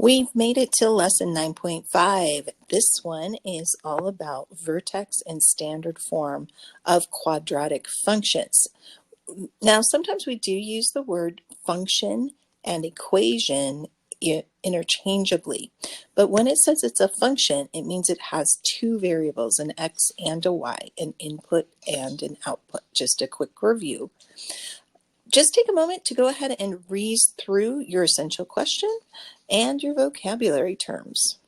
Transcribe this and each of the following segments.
We've made it to lesson 9.5. This one is all about vertex and standard form of quadratic functions. Now, sometimes we do use the word function and equation interchangeably, but when it says it's a function, it means it has two variables, an x and a y, an input and an output. Just a quick review. Just take a moment to go ahead and read through your essential question and your vocabulary terms.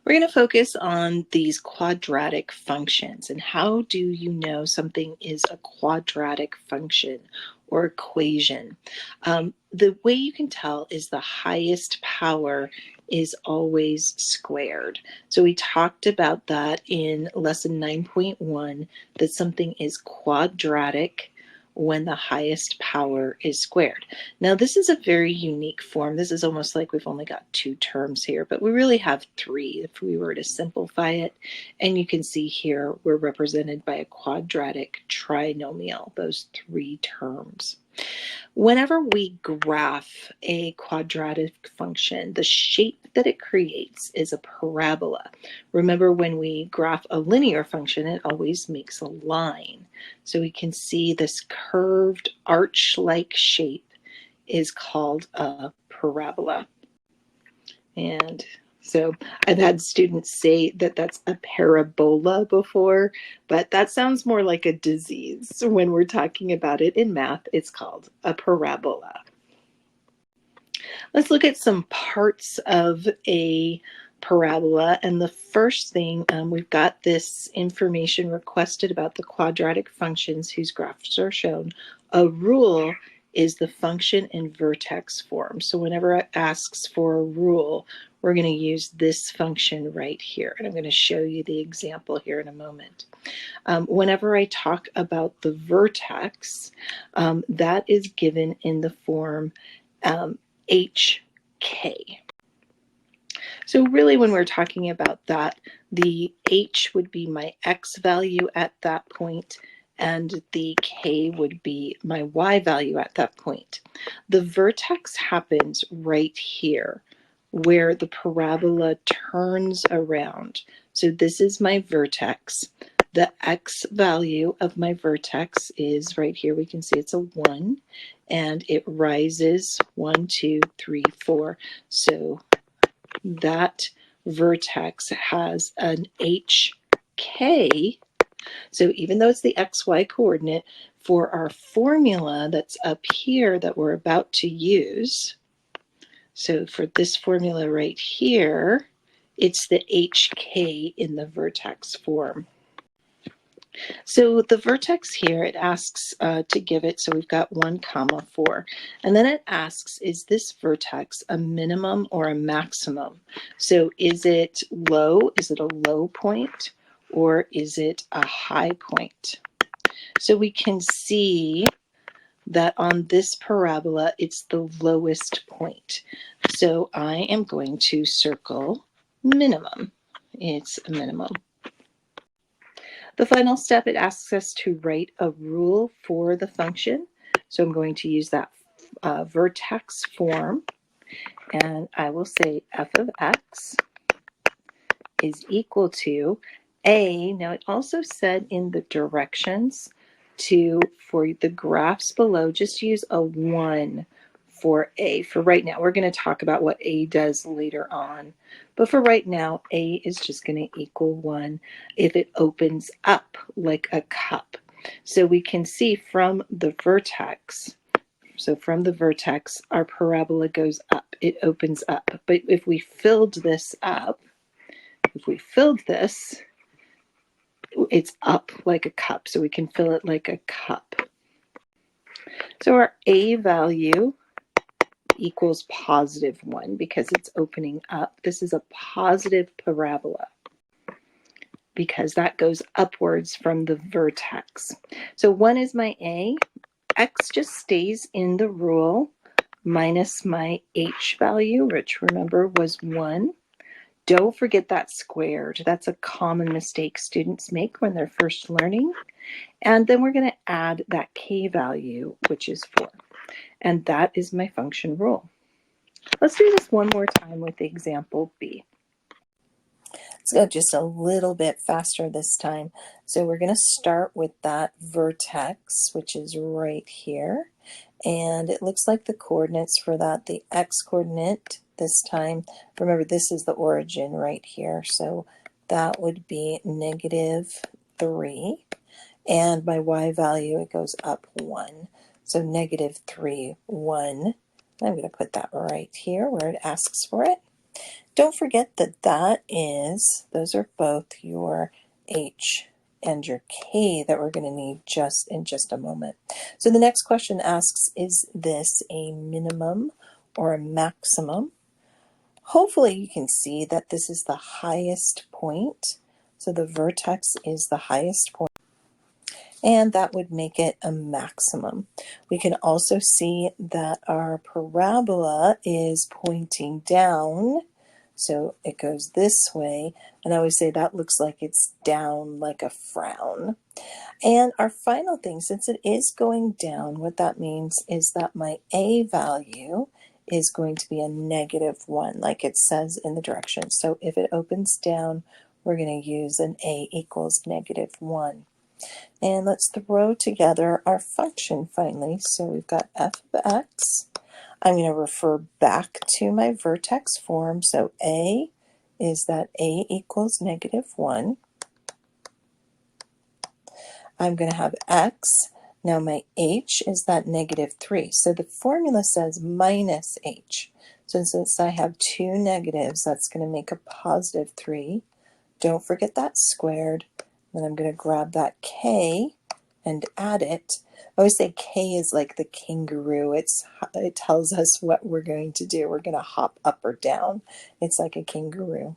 We're going to focus on these quadratic functions and how do you know something is a quadratic function or equation. The way you can tell is the highest power is always squared. So we talked about that in lesson 9.1, that something is quadratic when the highest power is squared. Now this is a very unique form. This is almost like we've only got two terms here, but we really have three if we were to simplify it. And you can see here we're represented by a quadratic trinomial, those three terms. Whenever we graph a quadratic function, the shape that it creates is a parabola. Remember, when we graph a linear function, it always makes a line. So we can see this curved arch-like shape is called a parabola. And so I've had students say that that's a parabola before, but that sounds more like a disease. So when we're talking about it in math, it's called a parabola. Let's look at some parts of a parabola. And the first thing, we've got this information requested about the quadratic functions whose graphs are shown. A rule is the function in vertex form. So whenever it asks for a rule, we're going to use this function right here. And I'm going to show you the example here in a moment. Whenever I talk about the vertex, that is given in the form HK. So really when we're talking about that, the H would be my X value at that point, and the K would be my Y value at that point. The vertex happens right here where the parabola turns around. So this is my vertex. The X value of my vertex is right here. We can see it's a 1, and it rises 1, 2, 3, 4. So that vertex has an HK. So even though it's the XY coordinate, for our formula that's up here that we're about to use, so for this formula right here, it's the HK in the vertex form. So the vertex here, it asks to give it, so we've got 1, 4. And then it asks, is this vertex a minimum or a maximum? So is it low? Is it a low point? Or is it a high point? So we can see that on this parabola, it's the lowest point. So I am going to circle minimum. It's a minimum. The final step, it asks us to write a rule for the function. So I'm going to use that vertex form, and I will say f of x is equal to a. Now it also said in the directions for the graphs below, just use a 1 for a. For right now, we're going to talk about what a does later on. But for right now, a is just going to equal 1 if it opens up like a cup. So we can see from the vertex, our parabola goes up. It opens up. But if we filled this up, it's up like a cup. So we can fill it like a cup. So our a value equals +1 because it's opening up. This is a positive parabola because that goes upwards from the vertex. So 1 is my a. X just stays in the rule minus my h value, which remember was 1. Don't forget that squared. That's a common mistake students make when they're first learning. And then we're going to add that k value, which is 4. And that is my function rule. Let's do this one more time with example B. Let's go just a little bit faster this time. So we're going to start with that vertex, which is right here. And it looks like the coordinates for that, the x coordinate this time, remember this is the origin right here, so that would be -3. And my y value, it goes up 1. So -3, 1. I'm going to put that right here where it asks for it. Don't forget that those are both your h and your k that we're going to need in just a moment. So the next question asks, is this a minimum or a maximum? Hopefully you can see that this is the highest point. So the vertex is the highest point, and that would make it a maximum. We can also see that our parabola is pointing down. So it goes this way, and I always say that looks like it's down like a frown. And our final thing, since it is going down, what that means is that my a value is going to be a -1, like it says in the directions. So if it opens down, we're going to use an a equals -1. And let's throw together our function finally. So we've got f of x. I'm going to refer back to my vertex form. So a is that a equals -1. I'm going to have x. Now my h is that -3. So the formula says minus h. So since I have two negatives, that's going to make a +3. Don't forget that squared. Then I'm going to grab that k and add it. I always say k is like the kangaroo. It tells us what we're going to do. We're going to hop up or down. It's like a kangaroo.